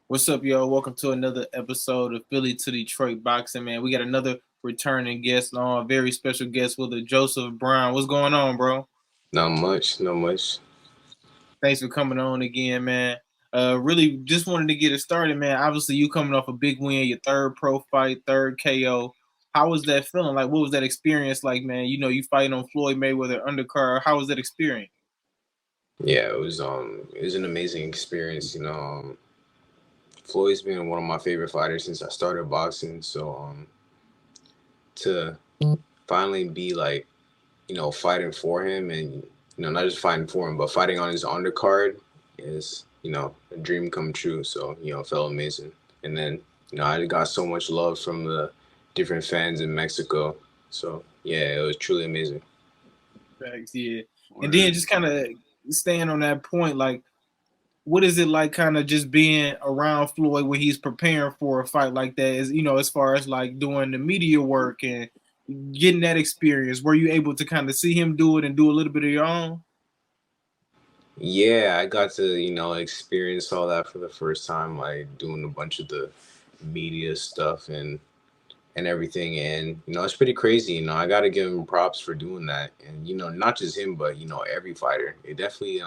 What's up, y'all? Welcome to another episode of Philly to Detroit Boxing, man. We got another returning guest on, a very special guest with the Joseph Brown. What's going on, bro? Not much, not much. Thanks for coming on again, man. Really just wanted to get it started, man. Obviously, you coming off a big win, your third pro fight, third KO. How was that feeling? Like, what was that experience like, man? You know, you fighting on Floyd Mayweather undercard. How was that experience? Yeah, it was an amazing experience. Floyd's been one of my favorite fighters since I started boxing. So to finally be like, fighting for him and not just fighting for him, but fighting on his undercard is, a dream come true. So, it felt amazing. And then, I got so much love from the different fans in Mexico. So yeah, it was truly amazing. Facts, yeah. And then just kind of staying on that point, like, what is it like kind of just being around Floyd when he's preparing for a fight like that? Is as far as like doing the media work and getting that experience, were you able to kind of see him do it and do a little bit of your own? Yeah, I got to, experience all that for the first time, like doing a bunch of the media stuff and everything. And, it's pretty crazy. I gotta give him props for doing that. And, not just him, but, every fighter. It definitely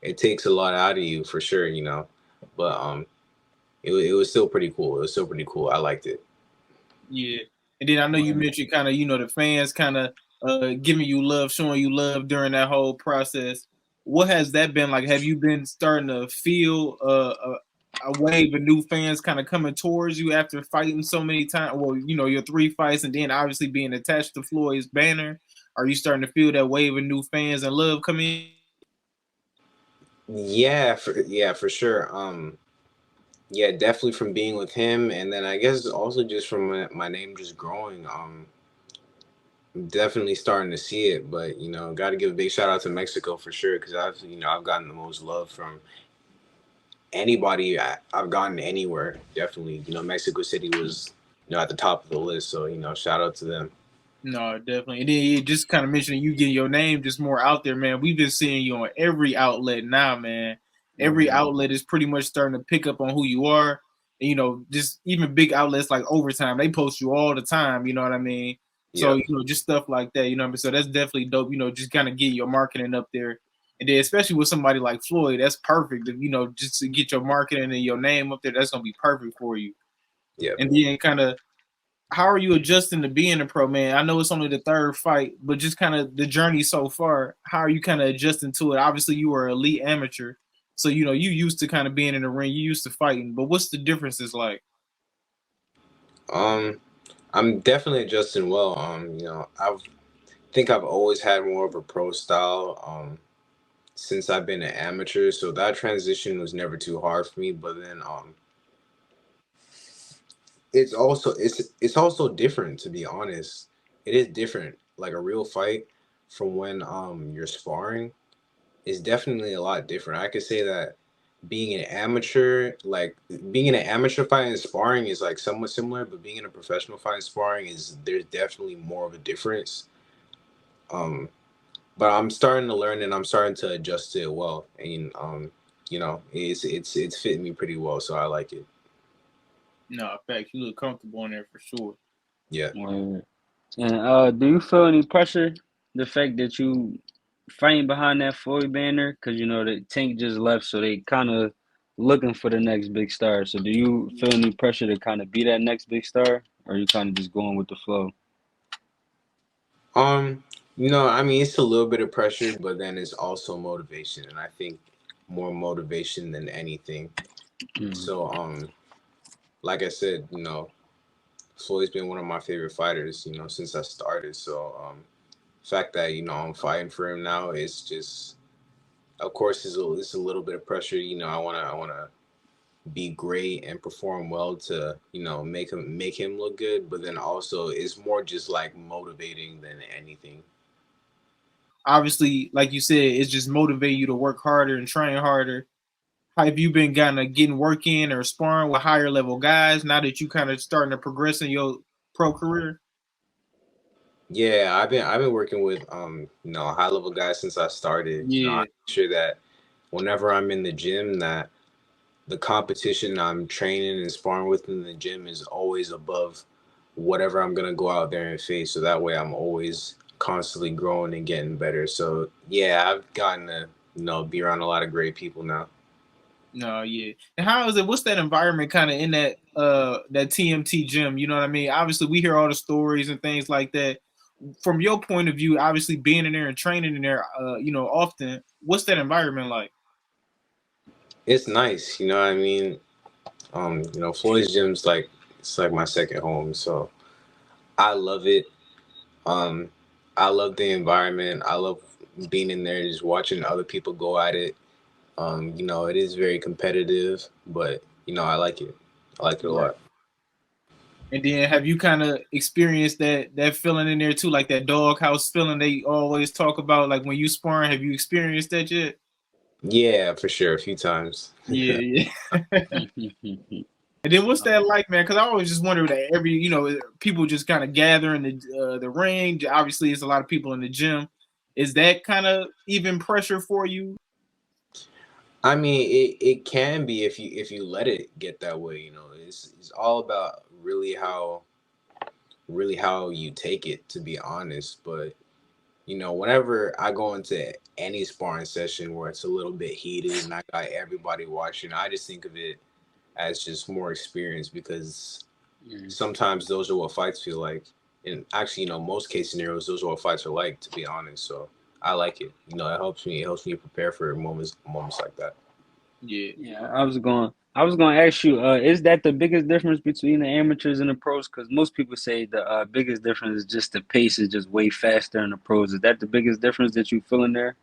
it takes a lot out of you for sure. But it was still pretty cool. It was still pretty cool. I liked it. Yeah. And then I know you mentioned kind of, the fans kind of giving you love, showing you love during that whole process. What has that been like? Have you been starting to feel a wave of new fans kind of coming towards you after fighting so many times? Well, your three fights and then obviously being attached to Floyd's banner. Are you starting to feel that wave of new fans and love coming in? Yeah, for sure. Yeah, definitely from being with him, and then I guess also just from my name just growing. Definitely starting to see it, but got to give a big shout out to Mexico for sure because I've gotten the most love from anybody I've gotten anywhere. Definitely, Mexico City was at the top of the list, so shout out to them. No, definitely. And then you just kind of mentioning you getting your name just more out there, man. We've been seeing you on every outlet now, man. Every outlet is pretty much starting to pick up on who you are. And, just even big outlets like Overtime, they post you all the time. You know what I mean? So, Yep. just stuff like that. You know what I mean? So that's definitely dope. Just kind of get your marketing up there. And then especially with somebody like Floyd, that's perfect. Just to get your marketing and your name up there, that's gonna be perfect for you. Yep. And then kind of how are you adjusting to being a pro, man? I know it's only the third fight, but just kind of the journey so far. How are you kind of adjusting to it? Obviously, you were an elite amateur, so you used to kind of being in the ring, you used to fighting. But what's the differences like? Um, I'm definitely adjusting well. I think I've always had more of a pro style. Since I've been an amateur, so that transition was never too hard for me. But then it's also different, to be honest. It is different. Like a real fight from when you're sparring is definitely a lot different. I could say that being an amateur fight and sparring is like somewhat similar, but being in a professional fight and sparring is there's definitely more of a difference. Um, but I'm starting to learn and I'm starting to adjust to it well, and it's fitting me pretty well, so I like it. No, in fact, you look comfortable in there for sure. Yeah. Word. And do you feel any pressure? The fact that you fighting behind that Floyd banner, because the Tank just left, so they kind of looking for the next big star. So do you feel any pressure to kind of be that next big star, or are you kind of just going with the flow? Um, I mean, it's a little bit of pressure, but then it's also motivation, and I think more motivation than anything. Mm. So, like I said, Floyd's been one of my favorite fighters, since I started. So, fact that I'm fighting for him now is just, of course, it's a little bit of pressure. I wanna be great and perform well to make him look good, but then also it's more just like motivating than anything. Obviously, like you said, it's just motivating you to work harder and train harder. Have you been kind of getting work in or sparring with higher level guys now that you kind of starting to progress in your pro career? Yeah, I've been working with high level guys since I started. I Yeah. make sure that whenever I'm in the gym that the competition I'm training and sparring with in the gym is always above whatever I'm gonna go out there and face. So that way I'm always constantly growing and getting better. So yeah, I've gotten to be around a lot of great people now. No, yeah. And how is it? What's that environment kind of in that TMT gym? You know what I mean? Obviously, we hear all the stories and things like that. From your point of view, obviously being in there and training in there, often. What's that environment like? It's nice, you know what I mean? Floyd's gym's like it's like my second home, so I love it. Um, I love the environment. I love being in there, just watching other people go at it. It is very competitive, but I like it. I like it a Right. lot. And then have you kind of experienced that feeling in there too, like that doghouse feeling they always talk about, like when you sparring? Have you experienced that yet? Yeah, for sure, a few times. Yeah, yeah. And then what's that like, man? Because I always just wonder that people just kind of gather in the ring. Obviously, it's a lot of people in the gym. Is that kind of even pressure for you? I mean, it can be if you let it get that way. It's all about really how you take it. To be honest, but whenever I go into any sparring session where it's a little bit heated and I got everybody watching, I just think of it as just more experience because sometimes those are what fights feel like. And actually, most case scenarios, those are what fights are like, to be honest. So I like it. It helps me prepare for moments like that. Yeah, Yeah, I was going to ask you, is that the biggest difference between the amateurs and the pros? Because most people say the biggest difference is just the pace is just way faster in the pros. Is that the biggest difference that you feel in there?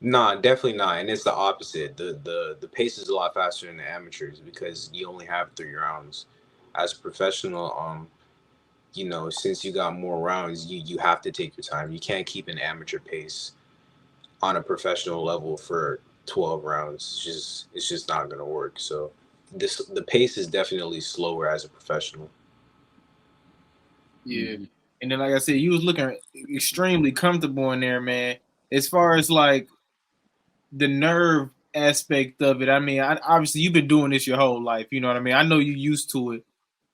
Nah, definitely not. And it's the opposite. The pace is a lot faster than the amateurs because you only have 3 rounds. As a professional, since you got more rounds, you have to take your time. You can't keep an amateur pace on a professional level for 12 rounds. It's just not gonna work. So the pace is definitely slower as a professional. yeah. Hmm. And then, like I said, you was looking extremely comfortable in there, man. As far as like the nerve aspect of it, I mean, obviously you've been doing this your whole life. You know what I mean? I know you're used to it.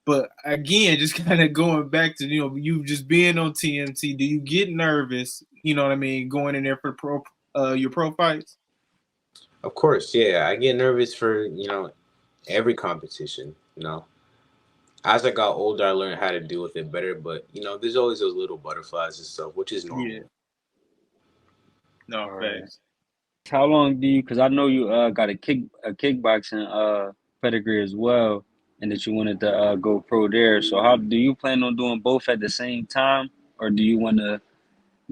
But again, just kind of going back to you just being on TMT, do you get nervous? You know what I mean, going in there for your pro fights? Of course, yeah. I get nervous for, every competition, As I got older, I learned how to deal with it better, but there's always those little butterflies and stuff, which is Yeah, normal. no All right. facts. How long do you? Because I know you got a kickboxing pedigree as well, and that you wanted to go pro there. So how do you plan on doing both at the same time, or do you want to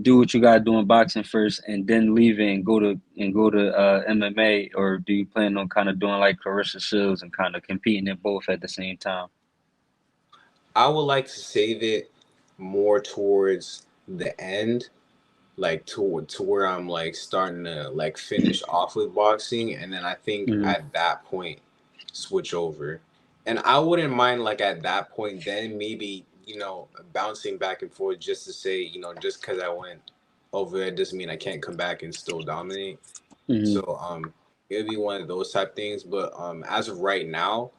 do what you got to do in boxing first and then leave it and go to MMA, or do you plan on kind of doing like Clarissa Shields and kind of competing in both at the same time? I would like to save it more towards the end, like to where I'm like starting to like finish off with boxing, and then I think Hmm. at that point switch over. And I wouldn't mind like at that point then maybe bouncing back and forth just to say just because I went over there doesn't mean I can't come back and still dominate. Hmm. So it would be one of those type things. But as of right now,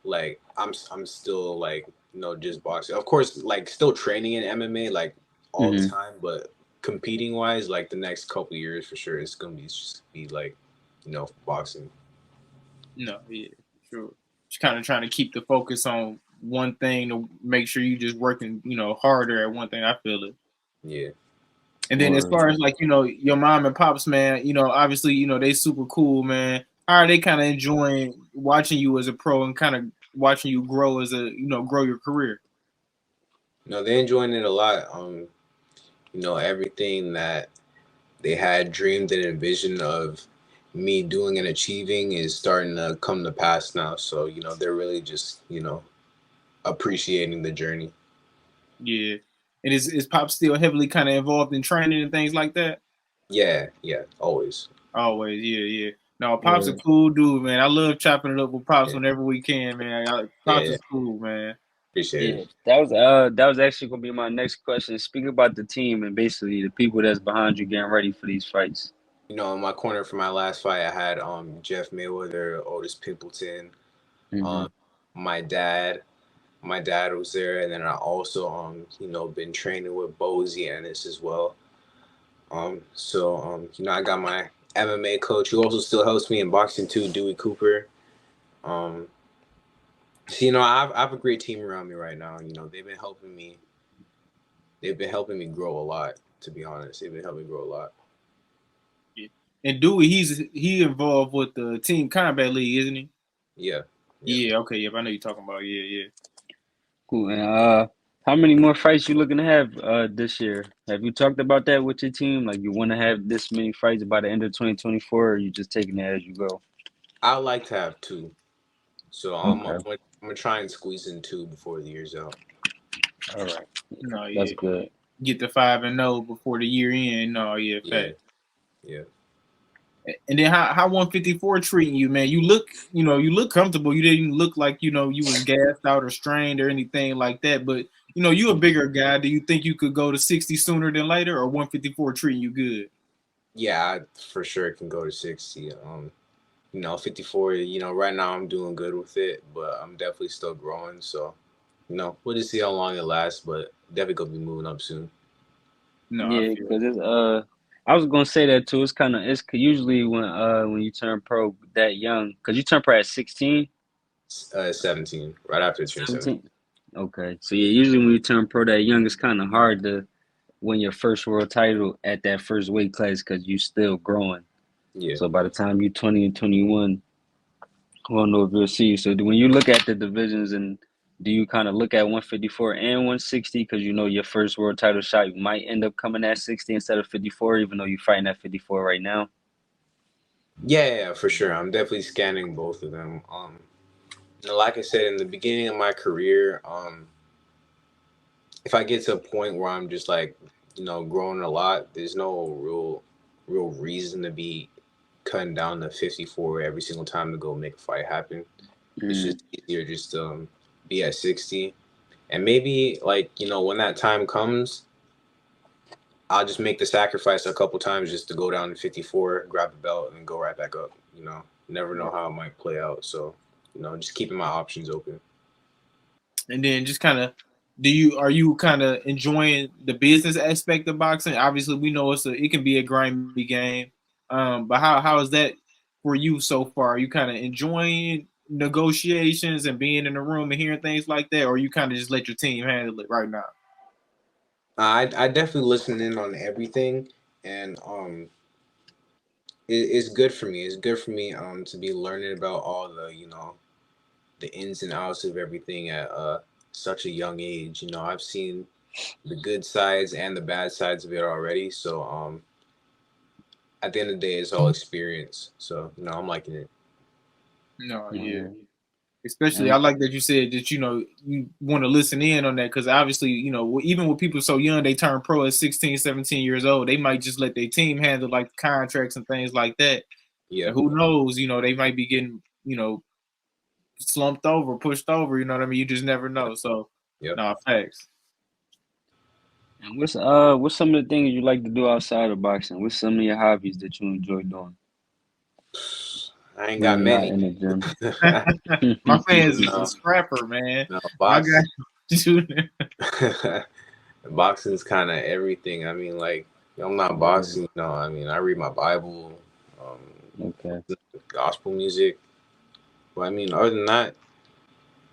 like I'm still like just boxing. Of course, like still training in MMA like all the Hmm. time, but competing wise, like the next couple years for sure, it's gonna be like boxing. No, yeah, sure. Just kind of trying to keep the focus on one thing to make sure you just working, harder at one thing. I feel it. Yeah. And then as Or far as like, your mom and pops, man, obviously, they super cool, man. How are they kind of enjoying watching you as a pro and kind of watching you grow grow your career? No, they're enjoying it a lot. Everything that they had dreamed and envisioned of me doing and achieving is starting to come to pass now. So, they're really just, appreciating the journey. Yeah. And is Pop still heavily kind of involved in training and things like that? Yeah, yeah, always. Always, yeah, yeah. No, Pop's a or cool dude, man. I love chopping it up with Pops Yeah, whenever we can, man. Pops yeah, is cool, man. appreciate Yeah, it. that was actually gonna be my next question. Speaking about the team and basically the people that's behind you getting ready for these fights. You know, in my corner for my last fight, I had Jeff Mayweather, Otis Pimpleton, Mm-hmm. um, my dad. My dad was there, and then I also you know, been training with Bozy Ennis as well. You know, I got my MMA coach who also still helps me in boxing too, Dewey Cooper. Um, so you know, I have a great team around me right now. You know, they've been helping me. They've been helping me grow a lot. To be honest, they've been helping me grow a lot. Yeah. And Dewey, he involved with the Team Combat League, isn't he? Yeah, yeah. Yeah. Okay. Yep. I know you're talking about. Yeah. Yeah. Cool. And how many more fights you looking to have this year? Have you talked about that with your team? Like you want to have this many fights by the end of 2024, or you just taking it as you go? I like to have two, so Okay. I'm gonna try and squeeze in two before the year's out. All right. No. That's Yeah. good. Get the 5-0 before the year end. No. Yeah. Yeah, Fact. yeah. And then how 154 treating you, man? You look comfortable. You didn't look like you was gassed out or strained or anything like that. But you a bigger guy. Do you think you could go to 60 sooner than later, or 154 treating you good? Yeah, I for sure can go to 60. You know, 54, you know, right now I'm doing good with it, but I'm definitely still growing. So, you know, we'll just see how long it lasts, but definitely gonna be moving up soon. No, I Yeah, feel it. because it's I was gonna say that too. It's usually when you turn pro that young, because you turn pro at 16, 17, right after I turn 17. 17. Okay, so yeah, usually when you turn pro that young, it's kind of hard to win your first world title at that first weight class because you still growing. Yeah. So by the time you're 20 and 21, I don't know if you'll see. So when you look at the divisions, and do you kind of look at 154 and 160 because you know your first world title shot might end up coming at 60 instead of 54, even though you're fighting at 54 right now? Yeah, for sure. I'm definitely scanning both of them. You know, like I said in the beginning of my career, if I get to a point where I'm just like, you know, growing a lot, there's no real reason to be cutting down to 54 every single time to go make a fight happen. It's Mm, just easier just to be at 60. And maybe like, you know, when that time comes, I'll just make the sacrifice a couple times just to go down to 54, grab the belt, and go right back up. You know, never know how it might play out. So, you know, just keeping my options open. And then just kind of, are you kind of enjoying the business aspect of boxing? Obviously, we know it can be a grimy game. But how is that for you so far? Are you kind of enjoying negotiations and being in the room and hearing things like that, or you kind of just let your team handle it right now? I definitely listen in on everything, and it's good for me. It's good for me to be learning about all the, you know, the ins and outs of everything at such a young age. You know, I've seen the good sides and the bad sides of it already. So at the end of the day, it's all experience. So you know, I'm liking it. No, yeah. yeah. Especially, I And like that you said that you want to listen in on that because obviously even with people so young they turn pro at 16, 17 years old, they might just let their team handle like the contracts and things like that. Yeah, And who knows, they might be getting slumped over, pushed over. You know what I mean? You just never know. So, yep. no, facts. and what's some of the things you like to do outside of boxing? What's some of your hobbies that you enjoy doing I ain't when got you're not many. in the gym? My fans is a No, scrapper, man. no, My boxing. guy. Boxing is kind of everything. I mean, like, I'm not Yeah. boxing. No, I mean, I read my Bible, Okay. gospel music. But I mean, other than that,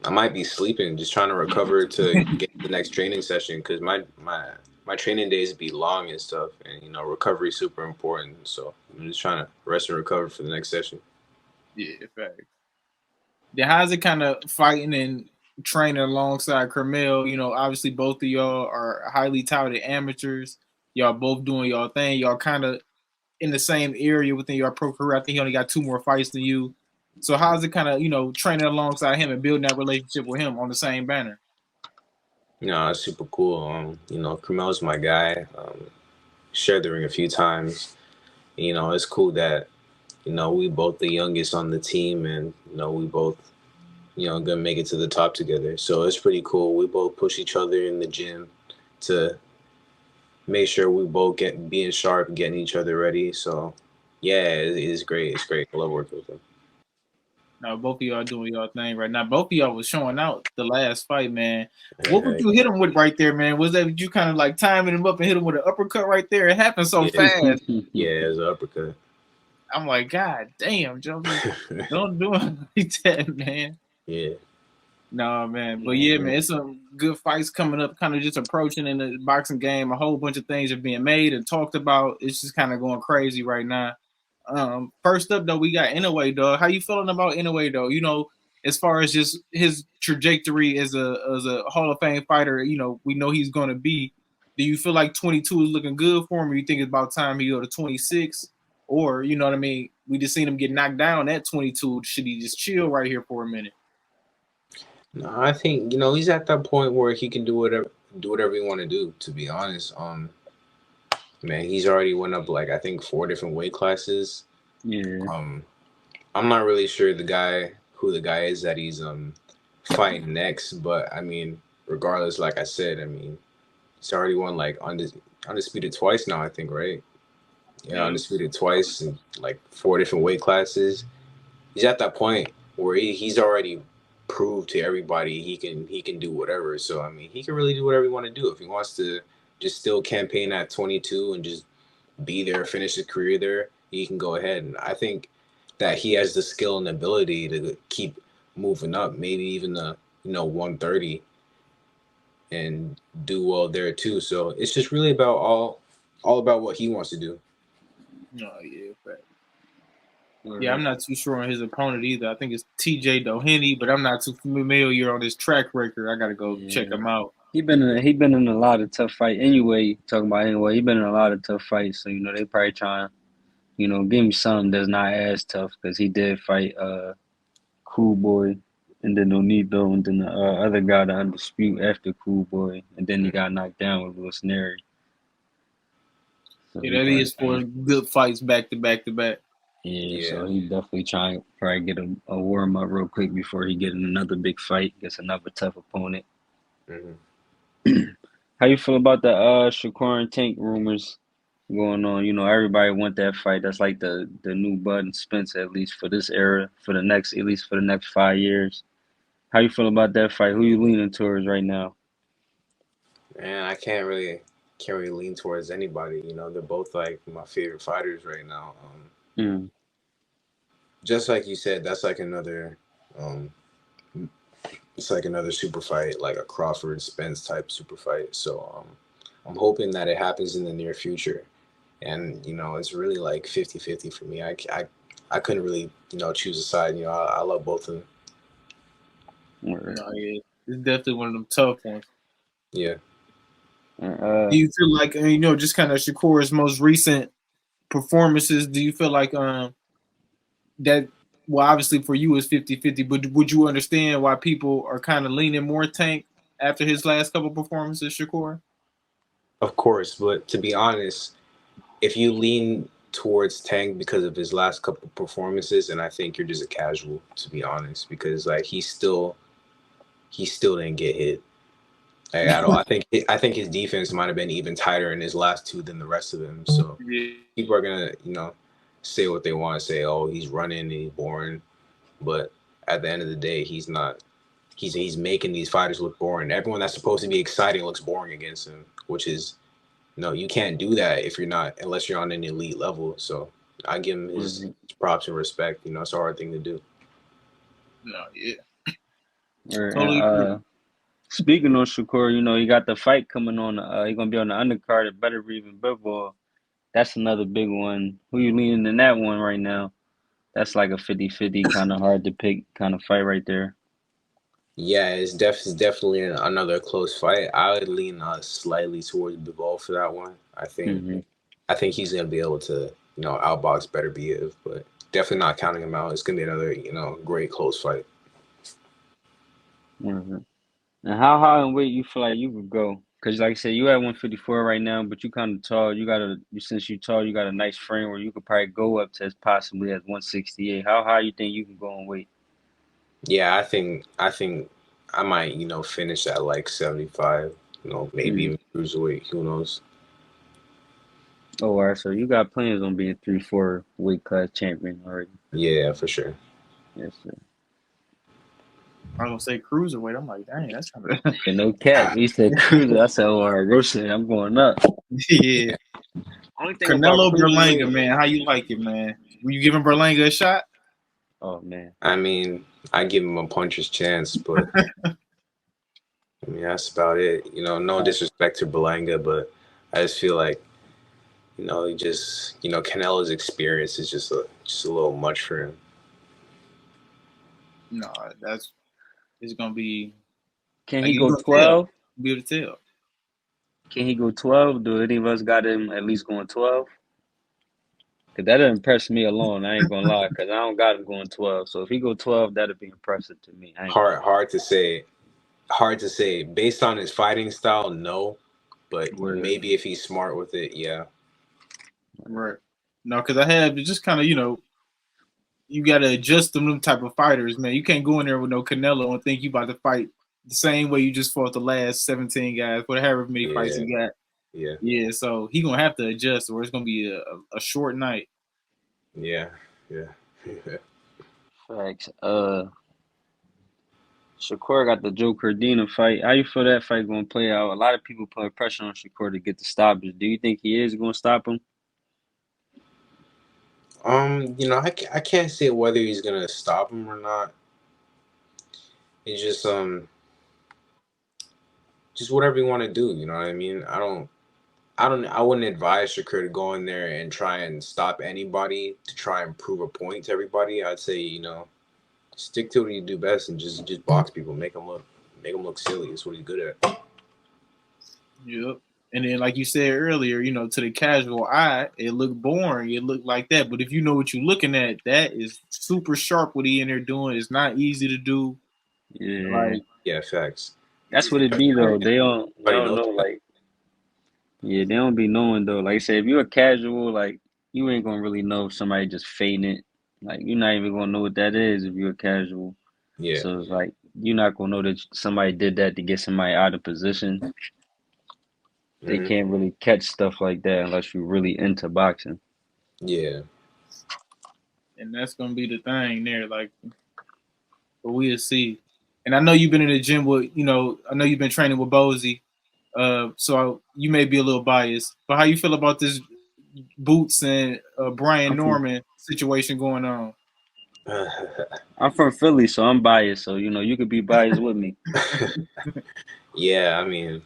I might be sleeping, just trying to recover to get the next training session because my training days be long and stuff, and you know, recovery is super important. So I'm just trying to rest and recover for the next session. Yeah, facts. Then how's it kind of fighting and training alongside Carmel? Obviously both of y'all are highly touted amateurs. Y'all both doing y'all thing. Y'all kind of in the same area within your pro career. I think he only got 2 more fights than you. So how's it kind of training alongside him and building that relationship with him on the same banner? You know, it's super cool. You know, Carmel's my guy. Shared the ring a few times. You know, it's cool that you know we both the youngest on the team, and you know we both gonna make it to the top together. So it's pretty cool. We both push each other in the gym to make sure we both get being sharp, getting each other ready. So Yeah, it's great. It's great. I love working with him. Now both of y'all doing y'all thing right now. Both of y'all was showing out the last fight, man. What would you hit him with right there, man? Was that you kind of like timing him up and hit him with an uppercut right there? It happened so Yeah, fast. yeah, it was an uppercut. I'm like, God damn, Joe, don't do it like that, man. Yeah. No, man. But yeah, man, it's some good fights coming up, kind of just approaching in the boxing game. A whole bunch of things are being made and talked about. It's just kind of going crazy right now. First up though, we got Inoue, dog. How you feeling about Inoue, though? You know, as far as just his trajectory as a Hall of Fame fighter, you know, we know he's gonna be. Do you feel like 22 is looking good for him, or you think it's about time he go to 26? Or, you know what I mean? We just seen him get knocked down at 22. Should he just chill right here for a minute? No, I think he's at that point where he can do whatever he want to do. To be honest, man, he's already went up like I think 4 different weight classes. Yeah. I'm not really sure who the guy is that he's fighting next, but I mean, regardless, like I said, I mean, he's already won like undisputed twice now. I think, right? Yeah, undisputed twice in like 4 different weight classes. He's at that point where he's already proved to everybody he can do whatever. So I mean, he can really do whatever he want to do. If he wants to just still campaign at 22 and just be there, finish his career there, he can go ahead. And I think that he has the skill and ability to keep moving up, maybe even the 130 and do well there too. So it's just really about all about what he wants to do. Oh yeah, but yeah, I'm not too sure on his opponent either. I think it's TJ Doheny, but I'm not too familiar on his track record. I gotta go check him out. He been in a lot of tough fights. Anyway, talking about anyway, he been in a lot of tough fights. So they probably trying, give him something that's not as tough because he did fight Cool Boy, and then Onito, and then the other guy to undispute after Cool Boy, and then he got knocked down with Will Snare. So Yeah, that is 4 good fights back to back to back. Yeah, so he definitely trying to probably get a warm up real quick before he get in another big fight, gets another tough opponent. How you feel about the Shakur and Tank rumors going on? Everybody want that fight. That's like the new Bud and Spence, at least for this era, at least for the next 5 years. How you feel about that fight? Who you leaning towards right now? Man, I can't really lean towards anybody. They're both like my favorite fighters right now. Just like you said, that's like another it's like another super fight, like a Crawford Spence type super fight. So I'm hoping that it happens in the near future. And it's really like 50-50 for me. I couldn't really choose a side. I love both of them. No, yeah, it's definitely one of them tough ones. Yeah. Do you feel like just kind of Shakur's most recent performances? Do you feel like that? Well, obviously for you it's 50-50, but would you understand why people are kind of leaning more Tank after his last couple performances, Shakur? Of course, but to be honest, if you lean towards Tank because of his last couple performances, and I think you're just a casual, to be honest, because like he still didn't get hit at all. I think his defense might have been even tighter in his last two than the rest of them. So people are gonna say what they want to say. Oh, he's running and he's boring, but at the end of the day, he's not. He's making these fighters look boring. Everyone that's supposed to be exciting looks boring against him, which is no, you can't do that if you're not, unless you're on an elite level. So I give him his props and respect. It's a hard thing to do. No, yeah. Totally. Speaking of Shakur, he got the fight coming on. He's gonna be on the undercard at Better Even Bivol. That's another big one. Who you leaning in that one right now? That's like a 50-50 kind of hard to pick kind of fight right there. Yeah, it's definitely another close fight. I would lean slightly towards Bivol for that one. I think he's gonna be able to outbox Better Biev, but definitely not counting him out. It's gonna be another great close fight. And how high in weight you feel like you could go? Because like I said, you at 154 right now, but you kind of tall. Since you tall, you got a nice frame where you could probably go up to as possibly as 168. How high you think you can go in weight? Yeah, I think I might finish at like 75. Maybe even cruiserweight. Who knows? Oh, all right. So you got plans on being 3-4 weight class champion already? Yeah, for sure. Yes, sir. I was gonna say cruiserweight. I'm like, dang, that's kind of Yeah, no cap. He said cruiser. I said, oh, all right, Roasted. I'm going up. yeah. Only thing about Canelo Berlanga, cruiserweight. man. How you like it, man? Were you giving Berlanga a shot? Oh man. I mean, I give him a puncher's chance, but I mean that's about it. You know, no Uh, disrespect to Belanga, but I just feel like he just Canelo's experience is just a little much for him. No, that's it's gonna be can like he you go gonna tell. 12? Be able to tell. Can he go 12? Do any of us got him at least going 12? Cause that'll impress me alone. I ain't gonna lie. Cause I don't got him going 12. So if he go 12, that'll be impressive to me. I ain't gonna Hard to say. Hard to say. Based on his fighting style, no. But lie. Word. maybe if he's smart with it, yeah. Right. No, because I have just kind of you got to adjust them type of fighters, man. You can't go in there with no Canelo and think you about to fight the same way you just fought the last 17 guys, whatever many fights Yeah. he got. Yeah. Yeah, so he gonna have to adjust, or it's gonna be a short night. Yeah. Yeah. Facts. Shakur got the Joe Cardina fight. How you feel that fight gonna play out? A lot of people putting pressure on Shakur to get the stoppage. Do you think he is gonna stop him? I can't say whether he's gonna stop him or not. It's just whatever you want to do. You know what I mean? I wouldn't advise Shakur to go in there and try and stop anybody to try and prove a point to everybody. I'd say stick to what you do best and just box people, make them look silly. It's what he's good at. Yep. And then, like you said earlier, to the casual eye, it looked boring. It looked like that. But if you know what you're looking at, that is super sharp. What he in there doing, it's not easy to do. Yeah, Like, Yeah, facts. that's what it be though. They Everybody don't knows know that. like yeah they don't be knowing though. Like I said, if you're a casual, like you ain't gonna really know if somebody just fading it. Like you're not even gonna know what that is if you're a casual. Yeah. So it's like you're not gonna know that somebody did that to get somebody out of position. They Hmm. can't really catch stuff like that unless you're really into boxing. Yeah. and that's gonna be the thing there. Like, but we'll see. And I know you've been in the gym with, I know you've been training with Bozy. So you may be a little biased, but how you feel about this Boots and Brian I'm from Norman situation going on? I'm from Philly, so I'm biased. So you could be biased with me. Yeah, I mean,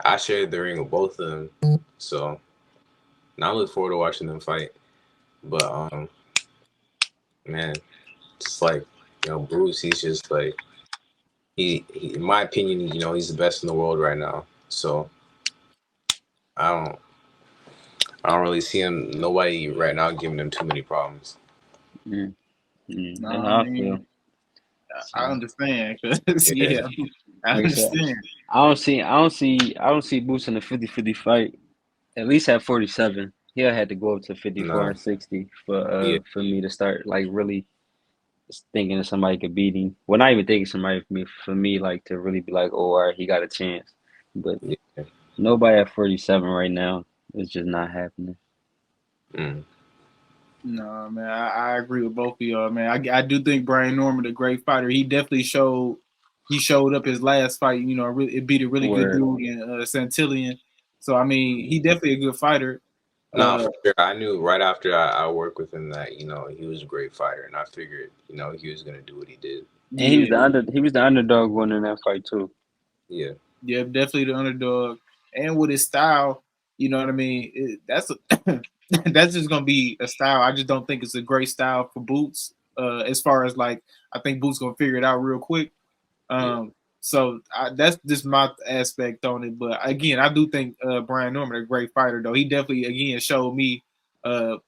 I shared the ring with both of them, so now I look forward to watching them fight. But man, just like Bruce, he's just like in my opinion, he's the best in the world right now. So I don't I don't really see him nobody right now giving him too many problems. Mm, No, that's I how I feel. mean, I So understand. 'Cause, Yeah, yeah, I like I said, understand. I don't see Boots in a 50-50 fight. At least at 47. He'll had to go up to 54 nah, and 60 for yeah, for me to start like really thinking that somebody could beat him. Well, not even thinking somebody for me like to really be like, oh, all right, he got a chance. But yeah. nobody at 47 right now. It's just not happening. Mm. No, man, I agree with both of y'all, man. I do think Brian Norman a great fighter. He definitely showed up his last fight. It beat a really good Where dude in Santillian. So I mean, he definitely a good fighter. Nah, Uh, for sure. I knew right after I worked with him that he was a great fighter, and I figured he was gonna do what he did. and he was yeah, the underdog winning that fight too. Yeah, yeah, definitely the underdog, and with his style, you know what I mean. That's just gonna be a style. I just don't think it's a great style for Boots. As far as like, I think Boots gonna figure it out real quick. yeah, That's just my aspect on it. But again, I do think Brian Norman a great fighter though. He definitely again showed me,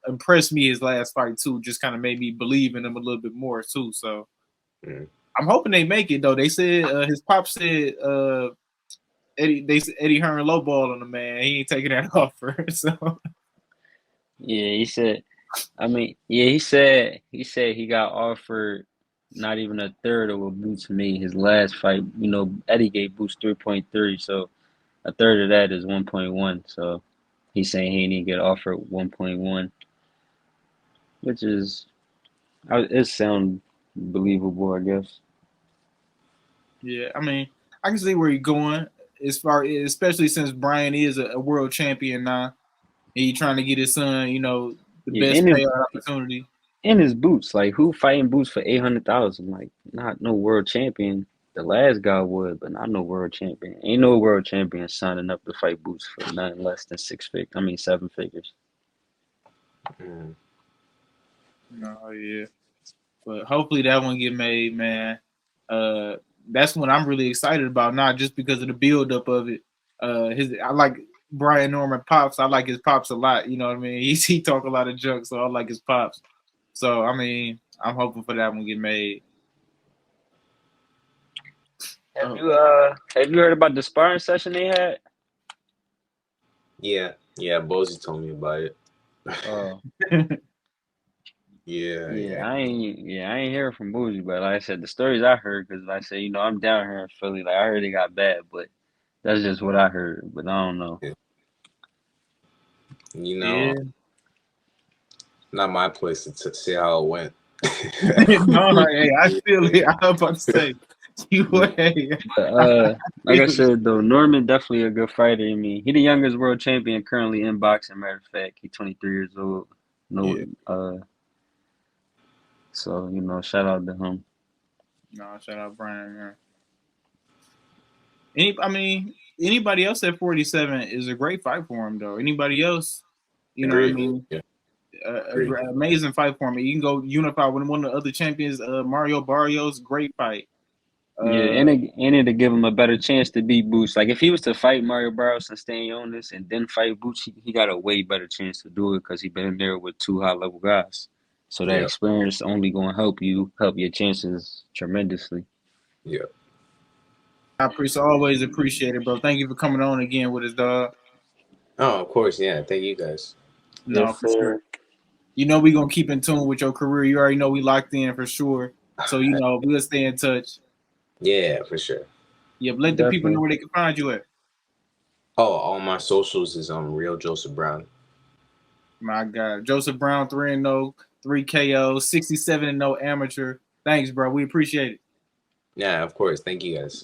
impressed me his last fight too. Just kind of made me believe in him a little bit more too. So mm. I'm hoping they make it though. They said his pop said Eddie Hearn lowball on the man. He ain't taking that offer. So Yeah, he said. I mean, yeah, he said he got offered not even a third of what Boots made his last fight. Eddie gave Boots 3.3, so a third of that is 1.1. So He's saying he didn't get offered 1.1, which is it sounds believable, I guess. Yeah, I mean, I can see where you're going as far, especially since Brian is a world champion now, and he trying to get his son, the Yeah, best payout opportunity. in his boots, like who fighting boots for 800,000? Like not no world champion. The last guy would, but not no world champion. Ain't no world champion signing up to fight boots for nothing less than 7 figures. Mm. Oh yeah, but hopefully that one get made, man. That's what I'm really excited about, not just because of the build up of it. I like Brian Norman pops. I like his pops a lot. You know what I mean? He talk a lot of junk, so I like his pops. So I mean, I'm hoping for that one get made. Have you heard about the sparring session they had? Yeah, Bozy told me about it. Oh. Yeah. I ain't hearing from Bougie, but like I said, the stories I heard, because like I said, I'm down here in Philly. Like I heard it got bad, but that's just what I heard. But I don't know. You know, Yeah. not my place to see how it went. No, hey, I feel it. I was about to say, But like I said though, Norman definitely a good fighter. I mean, he the youngest world champion currently in boxing. Matter of fact, he 23 years old. No, so shout out to him. No, shout out Brian. Anybody else at 47 is a great fight for him, though. Anybody else, Agreed. what I mean? Yeah. Amazing fight for him. You can go unify with one of the other champions, Mario Barrios. Great fight. Yeah, and it'll give him a better chance to beat Boots. Like if he was to fight Mario Barros and stay on this and then fight Boots, he got a way better chance to do it because he been in there with two high level guys. So that experience only gonna help your chances tremendously. Yeah. I always appreciate it, bro. Thank you for coming on again with us, dog. Oh, of course, yeah. Thank you guys. No, Yes, for sir. sure. We gonna keep in tune with your career. You already know we locked in for sure. So we'll stay in touch. Yeah, for sure. Yeah, but let the people know where they can find you at. Oh, all my socials is Real Joseph Brown. My God, Joseph Brown 3-0, 3 KO, 67-0 amateur. Thanks, bro. We appreciate it. Yeah, of course. Thank you guys.